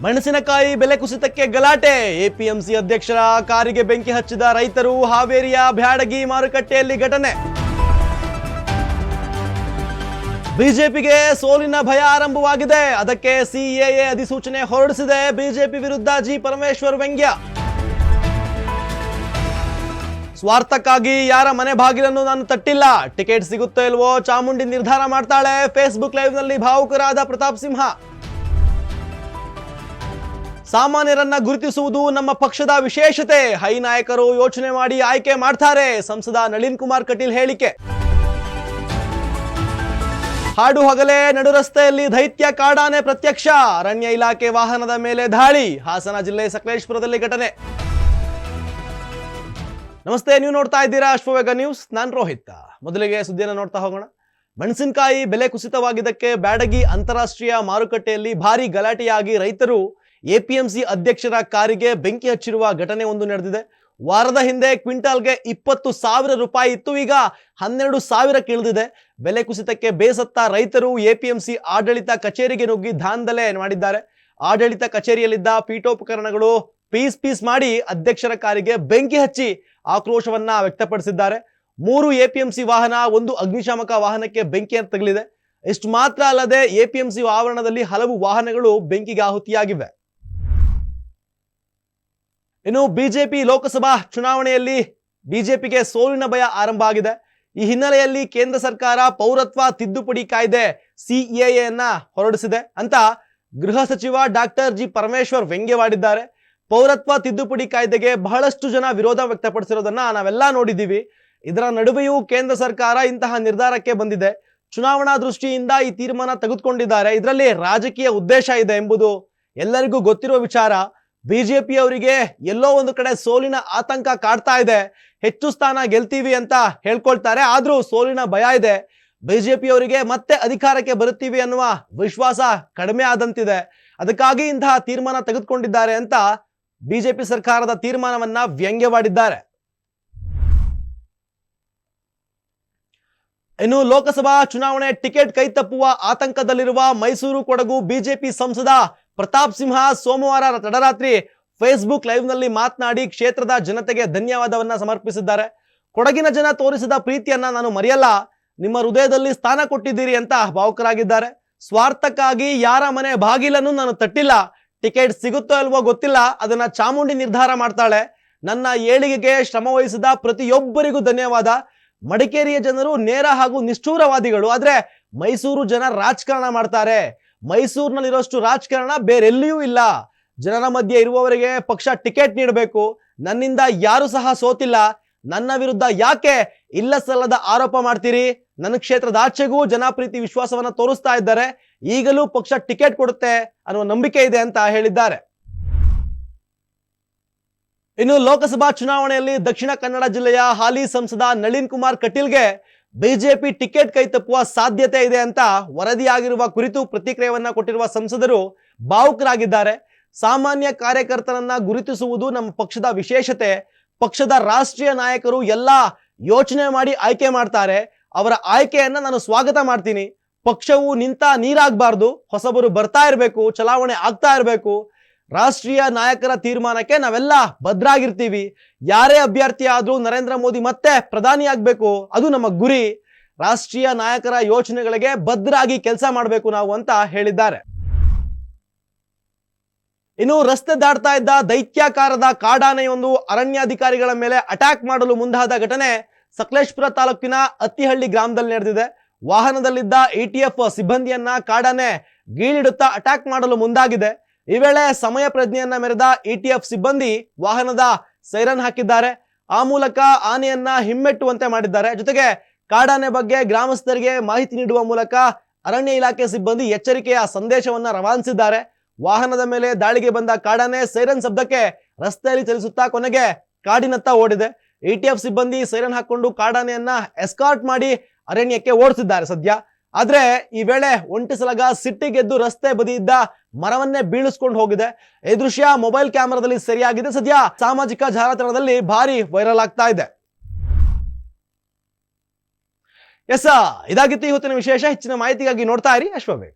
ಮೆಣಸಿನಕಾಯಿ ಬೆಲೆ ಕುಸಿತಕ್ಕೆ ಗಲಾಟೆ. ಎಪಿಎಂಸಿ ಅಧ್ಯಕ್ಷರ ಕಾರಿಗೆ ಬೆಂಕಿ ಹಚ್ಚಿದ ರೈತರು. ಹಾವೇರಿಯ ಬ್ಯಾಡಗಿ ಮಾರುಕಟ್ಟೆಯಲ್ಲಿ ಘಟನೆ. ಬಿಜೆಪಿಗೆ ಸೋಲಿನ ಭಯ ಆರಂಭವಾಗಿದೆ. ಅದಕ್ಕೆ ಸಿಎಎ ಅಧಿಸೂಚನೆ ಹೊರಡಿಸಿದೆ. ಬಿಜೆಪಿ ವಿರುದ್ಧ ಜಿ ಪರಮೇಶ್ವರ್ ವ್ಯಂಗ್ಯ. ಸ್ವಾರ್ಥಕ್ಕಾಗಿ ಯಾರ ಮನೆ ಬಾಗಿಲನ್ನು ನಾನು ತಟ್ಟಿಲ್ಲ. ಟಿಕೆಟ್ ಸಿಗುತ್ತೋ ಇಲ್ವೋ ಚಾಮುಂಡಿ ನಿರ್ಧಾರ ಮಾಡ್ತಾಳೆ. ಫೇಸ್ಬುಕ್ ಲೈವ್ ನಲ್ಲಿ ಭಾವುಕರಾದ ಪ್ರತಾಪ್ ಸಿಂಹ. ಸಾಮಾನ್ಯರನ್ನ ಗುರುತಿಸುವುದು ನಮ್ಮ ಪಕ್ಷದ ವಿಶೇಷತೆ. ಹೈ ನಾಯಕರು ಯೋಚನೆ ಮಾಡಿ ಆಯ್ಕೆ ಮಾಡ್ತಾರೆ. ಸಂಸದ ನಳಿನ್ ಕುಮಾರ್ ಕಟೀಲ್ ಹೇಳಿಕೆ. ಹಾಡು ಹಗಲೇ ನಡು ರಸ್ತೆಯಲ್ಲಿ ದೈತ್ಯ ಕಾಡಾನೆ ಪ್ರತ್ಯಕ್ಷ. ಅರಣ್ಯ ಇಲಾಖೆ ವಾಹನದ ಮೇಲೆ ದಾಳಿ. ಹಾಸನ ಜಿಲ್ಲೆ ಸಕಲೇಶಪುರದಲ್ಲಿ ಘಟನೆ. ನಮಸ್ತೆ, ನೀವು ನೋಡ್ತಾ ಇದ್ದೀರಾ ಅಶ್ವವೇಗ ನ್ಯೂಸ್. ನಾನು ರೋಹಿತ್. ಮೊದಲಿಗೆ ಸುದ್ದಿಯನ್ನು ನೋಡ್ತಾ ಹೋಗೋಣ. ಮೆಣಸಿನಕಾಯಿ ಬೆಲೆ ಕುಸಿತವಾಗಿದ್ದಕ್ಕೆ ಬ್ಯಾಡಗಿ ಅಂತಾರಾಷ್ಟ್ರೀಯ ಮಾರುಕಟ್ಟೆಯಲ್ಲಿ ಭಾರಿ ಗಲಾಟೆಯಾಗಿ ರೈತರು ಎಪಿಎಂಸಿ ಅಧ್ಯಕ್ಷರ ಕಾರಿಗೆ ಬೆಂಕಿ ಹಚ್ಚಿರುವ ಘಟನೆ ಒಂದು ನಡೆದಿದೆ. ವಾರದ ಹಿಂದೆ ಕ್ವಿಂಟಾಲ್ಗೆ 20,000 ರೂಪಾಯಿ ಇತ್ತು, ಈಗ 12,000ಕ್ಕೆ ಇಳಿದಿದೆ. ಬೆಲೆ ಕುಸಿತಕ್ಕೆ ಬೇಸತ್ತ ರೈತರು ಎಪಿಎಂಸಿ ಆಡಳಿತ ಕಚೇರಿಗೆ ನುಗ್ಗಿ ದಾಂಧಲೆ ಮಾಡಿದ್ದಾರೆ. ಆಡಳಿತ ಕಚೇರಿಯಲ್ಲಿದ್ದ ಪೀಠೋಪಕರಣಗಳು ಪೀಸ್ ಮಾಡಿ ಅಧ್ಯಕ್ಷರ ಕಾರಿಗೆ ಬೆಂಕಿ ಹಚ್ಚಿ ಆಕ್ರೋಶವನ್ನ ವ್ಯಕ್ತಪಡಿಸಿದ್ದಾರೆ. 3 ಎಪಿಎಂಸಿ ವಾಹನ, 1 ಅಗ್ನಿಶಾಮಕ ವಾಹನಕ್ಕೆ ಬೆಂಕಿ ತಗುಲಿದೆ. ಇಷ್ಟು ಮಾತ್ರ ಅಲ್ಲದೆ ಎಪಿಎಂಸಿ ಆವರಣದಲ್ಲಿ ಹಲವು ವಾಹನಗಳು ಬೆಂಕಿಗೆ ಆಹುತಿಯಾಗಿವೆ. ಇನ್ನು ಬಿಜೆಪಿ ಲೋಕಸಭಾ ಚುನಾವಣೆಯಲ್ಲಿ ಬಿಜೆಪಿಗೆ ಸೋಲಿನ ಭಯ ಆರಂಭ ಆಗಿದೆ. ಈ ಹಿನ್ನೆಲೆಯಲ್ಲಿ ಕೇಂದ್ರ ಸರ್ಕಾರ ಪೌರತ್ವ ತಿದ್ದುಪಡಿ ಕಾಯ್ದೆ ಸಿಎಎ ಹೊರಡಿಸಿದೆ ಅಂತ ಗೃಹ ಸಚಿವ ಡಾಕ್ಟರ್ ಜಿ ಪರಮೇಶ್ವರ್ ವ್ಯಂಗ್ಯವಾಡಿದ್ದಾರೆ. ಪೌರತ್ವ ತಿದ್ದುಪಡಿ ಕಾಯ್ದೆಗೆ ಬಹಳಷ್ಟು ಜನ ವಿರೋಧ ವ್ಯಕ್ತಪಡಿಸಿರೋದನ್ನ ನಾವೆಲ್ಲ ನೋಡಿದ್ದೀವಿ. ಇದರ ನಡುವೆಯೂ ಕೇಂದ್ರ ಸರ್ಕಾರ ಇಂತಹ ನಿರ್ಧಾರಕ್ಕೆ ಬಂದಿದೆ. ಚುನಾವಣಾ ದೃಷ್ಟಿಯಿಂದ ಈ ತೀರ್ಮಾನ ತೆಗೆದುಕೊಂಡಿದ್ದಾರೆ. ಇದರಲ್ಲಿ ರಾಜಕೀಯ ಉದ್ದೇಶ ಇದೆ ಎಂಬುದು ಎಲ್ಲರಿಗೂ ಗೊತ್ತಿರುವ ವಿಚಾರ. ಬಿಜೆಪಿಯವರಿಗೆ ಎಲ್ಲೋ ಒಂದು ಕಡೆ ಸೋಲಿನ ಆತಂಕ ಕಾಡ್ತಾ ಇದೆ. ಹೆಚ್ಚು ಸ್ಥಾನ ಗೆಲ್ತೀವಿ ಅಂತ ಹೇಳ್ಕೊಳ್ತಾರೆ, ಆದ್ರೂ ಸೋಲಿನ ಭಯ ಇದೆ. ಬಿಜೆಪಿಯವರಿಗೆ ಮತ್ತೆ ಅಧಿಕಾರಕ್ಕೆ ಬರುತ್ತೀವಿ ಅನ್ನುವ ವಿಶ್ವಾಸ ಕಡಿಮೆ ಆದಂತಿದೆ. ಅದಕ್ಕಾಗಿ ಇಂತಹ ತೀರ್ಮಾನ ತೆಗೆದುಕೊಂಡಿದ್ದಾರೆ ಅಂತ ಬಿಜೆಪಿ ಸರ್ಕಾರದ ತೀರ್ಮಾನವನ್ನ ವ್ಯಂಗ್ಯವಾಡಿದ್ದಾರೆ. ಇನ್ನು ಲೋಕಸಭಾ ಚುನಾವಣೆ ಟಿಕೆಟ್ ಕೈತಪ್ಪುವ ಆತಂಕದಲ್ಲಿರುವ ಮೈಸೂರು ಕೊಡಗು ಬಿಜೆಪಿ ಸಂಸದ ಪ್ರತಾಪ್ ಸಿಂಹ ಸೋಮವಾರ ತಡರಾತ್ರಿ ಫೇಸ್ಬುಕ್ ಲೈವ್ ನಲ್ಲಿ ಮಾತನಾಡಿ ಕ್ಷೇತ್ರದ ಜನತೆಗೆ ಧನ್ಯವಾದವನ್ನ ಸಮರ್ಪಿಸಿದ್ದಾರೆ. ಕೊಡಗಿನ ಜನ ತೋರಿಸಿದ ಪ್ರೀತಿಯನ್ನ ನಾನು ಮರೆಯಲ್ಲ. ನಿಮ್ಮ ಹೃದಯದಲ್ಲಿ ಸ್ಥಾನ ಕೊಟ್ಟಿದ್ದೀರಿ ಅಂತ ಭಾವುಕರಾಗಿದ್ದಾರೆ. ಸ್ವಾರ್ಥಕ್ಕಾಗಿ ಯಾರ ಮನೆ ಬಾಗಿಲನ್ನು ನಾನು ತಟ್ಟಿಲ್ಲ. ಟಿಕೆಟ್ ಸಿಗುತ್ತೋ ಅಲ್ವೋ ಗೊತ್ತಿಲ್ಲ, ಅದನ್ನ ಚಾಮುಂಡಿ ನಿರ್ಧಾರ ಮಾಡ್ತಾಳೆ. ನನ್ನ ಏಳಿಗೆಗೆ ಶ್ರಮ ವಹಿಸಿದ ಪ್ರತಿಯೊಬ್ಬರಿಗೂ ಧನ್ಯವಾದ. ಮಡಿಕೇರಿಯ ಜನರು ನೇರ ಹಾಗೂ ನಿಷ್ಠೂರವಾದಿಗಳು, ಆದ್ರೆ ಮೈಸೂರು ಜನ ರಾಜಕಾರಣ ಮಾಡ್ತಾರೆ. ಮೈಸೂರಿನಲ್ಲಿರೋಷ್ಟು ರಾಜಕಾರಣ ಬೇರೆಲ್ಲಿಯೂ ಇಲ್ಲ. ಜನರ ಮಧ್ಯೆ ಇರುವವರಿಗೆ ಪಕ್ಷ ಟಿಕೆಟ್ ನೀಡಬೇಕು. ನನ್ನಿಂದ ಯಾರು ಸಹ ಸೋತಿಲ್ಲ. ನನ್ನ ವಿರುದ್ಧ ಯಾಕೆ ಇಲ್ಲ ಸಲ್ಲದ ಆರೋಪ ಮಾಡ್ತೀರಿ? ನನ್ನ ಕ್ಷೇತ್ರದ ಆಚೆಗೂ ಜನಪ್ರೀತಿ ವಿಶ್ವಾಸವನ್ನ ತೋರಿಸ್ತಾ ಇದ್ದಾರೆ. ಈಗಲೂ ಪಕ್ಷ ಟಿಕೆಟ್ ಕೊಡುತ್ತೆ ಅನ್ನುವ ನಂಬಿಕೆ ಇದೆ ಅಂತ ಹೇಳಿದ್ದಾರೆ. ಇನ್ನು ಲೋಕಸಭಾ ಚುನಾವಣೆಯಲ್ಲಿ ದಕ್ಷಿಣ ಕನ್ನಡ ಜಿಲ್ಲೆಯ ಹಾಲಿ ಸಂಸದ ನಳಿನ್ ಕುಮಾರ್ ಕಟೀಲ್ಗೆ ಬಿಜೆಪಿ ಟಿಕೆಟ್ ಕೈತಪ್ಪುವ ಸಾಧ್ಯತೆ ಇದೆ ಅಂತ ವರದಿಯಾಗಿರುವ ಕುರಿತು ಪ್ರತಿಕ್ರಿಯೆಯನ್ನ ಕೊಟ್ಟಿರುವ ಸಂಸದರು ಭಾವುಕರಾಗಿದ್ದಾರೆ. ಸಾಮಾನ್ಯ ಕಾರ್ಯಕರ್ತರನ್ನ ಗುರುತಿಸುವುದು ನಮ್ಮ ಪಕ್ಷದ ವಿಶೇಷತೆ. ಪಕ್ಷದ ರಾಷ್ಟ್ರೀಯ ನಾಯಕರು ಎಲ್ಲ ಯೋಚನೆ ಮಾಡಿ ಆಯ್ಕೆ ಮಾಡ್ತಾರೆ. ಅವರ ಆಯ್ಕೆಯನ್ನ ನಾನು ಸ್ವಾಗತ ಮಾಡ್ತೀನಿ. ಪಕ್ಷವು ನಿಂತ ನೀರಾಗಬಾರ್ದು, ಹೊಸಬರು ಬರ್ತಾ ಇರಬೇಕು, ಚಲಾವಣೆ ಆಗ್ತಾ ಇರಬೇಕು. ರಾಷ್ಟ್ರೀಯ ನಾಯಕರ ತೀರ್ಮಾನಕ್ಕೆ ನಾವೆಲ್ಲ ಭದ್ರಾಗಿರ್ತೀವಿ. ಯಾರೇ ಅಭ್ಯರ್ಥಿ ಆದ್ರೂ ನರೇಂದ್ರ ಮೋದಿ ಮತ್ತೆ ಪ್ರಧಾನಿ ಆಗ್ಬೇಕು, ಅದು ನಮ್ಮ ಗುರಿ. ರಾಷ್ಟ್ರೀಯ ನಾಯಕರ ಯೋಚನೆಗಳಿಗೆ ಭದ್ರಾಗಿ ಕೆಲಸ ಮಾಡಬೇಕು ನಾವು ಅಂತ ಹೇಳಿದ್ದಾರೆ. ಇನ್ನು ರಸ್ತೆ ದಾಟ್ತಾ ಇದ್ದ ದೈತ್ಯಾಕಾರದ ಕಾಡಾನೆಯೊಂದು ಅರಣ್ಯಾಧಿಕಾರಿಗಳ ಮೇಲೆ ಅಟ್ಯಾಕ್ ಮಾಡಲು ಮುಂದಾದ ಘಟನೆ ಸಕಲೇಶಪುರ ತಾಲೂಕಿನ ಅತ್ತಿಹಳ್ಳಿ ಗ್ರಾಮದಲ್ಲಿ ನಡೆದಿದೆ. ವಾಹನದಲ್ಲಿದ್ದ ಎಟಿಎಫ್ ಸಿಬ್ಬಂದಿಯನ್ನ ಕಾಡಾನೆ ಗೀಳಿಡುತ್ತಾ ಅಟ್ಯಾಕ್ ಮಾಡಲು ಮುಂದಾಗಿದೆ. ಈ ವೇಳೆ ಸಮಯ ಪ್ರಜ್ಞೆಯನ್ನ ಮೆರೆದ ಇಟಿಎಫ್ ಸಿಬ್ಬಂದಿ ವಾಹನದ ಸೈರನ್ ಹಾಕಿದ್ದಾರೆ. ಆ ಮೂಲಕ ಆನೆಯನ್ನ ಹಿಮ್ಮೆಟ್ಟುವಂತೆ ಮಾಡಿದ್ದಾರೆ. ಜೊತೆಗೆ ಕಾಡಾನೆ ಬಗ್ಗೆ ಗ್ರಾಮಸ್ಥರಿಗೆ ಮಾಹಿತಿ ನೀಡುವ ಮೂಲಕ ಅರಣ್ಯ ಇಲಾಖೆ ಸಿಬ್ಬಂದಿ ಎಚ್ಚರಿಕೆಯ ಸಂದೇಶವನ್ನ ರವಾನಿಸಿದ್ದಾರೆ. ವಾಹನದ ಮೇಲೆ ದಾಳಿಗೆ ಬಂದ ಕಾಡಾನೆ ಸೈರನ್ ಶಬ್ದಕ್ಕೆ ರಸ್ತೆಯಲ್ಲಿ ಚಲಿಸುತ್ತಾ ಕೊನೆಗೆ ಕಾಡಿನತ್ತ ಓಡಿದೆ. ಇಟಿಎಫ್ ಸಿಬ್ಬಂದಿ ಸೈರನ್ ಹಾಕೊಂಡು ಕಾಡಾನೆಯನ್ನ ಎಸ್ಕಾರ್ಟ್ ಮಾಡಿ ಅರಣ್ಯಕ್ಕೆ ಓಡಿಸಿದ್ದಾರೆ ಸದ್ಯ. ಆದ್ರೆ ಈ ವೇಳೆ ಒಂಟಿ ಸಲಗ ಸಿಟ್ಟಿಗೆದ್ದು ರಸ್ತೆ ಬದಿ ಇದ್ದ ಮರವನ್ನೇ ಬೀಳಿಸ್ಕೊಂಡು ಹೋಗಿದೆ. ಈ ದೃಶ್ಯ ಮೊಬೈಲ್ ಕ್ಯಾಮೆರಾದಲ್ಲಿ ಸೆರೆಯಾಗಿದೆ. ಸದ್ಯ ಸಾಮಾಜಿಕ ಜಾಲತಾಣದಲ್ಲಿ ಭಾರಿ ವೈರಲ್ ಆಗ್ತಾ ಇದೆ. ಇದಾಗಿತ್ತು ಇವತ್ತಿನ ವಿಶೇಷ. ಹೆಚ್ಚಿನ ಮಾಹಿತಿಗಾಗಿ ನೋಡ್ತಾ ಇರಿ ಅಶ್ವವೇಗ.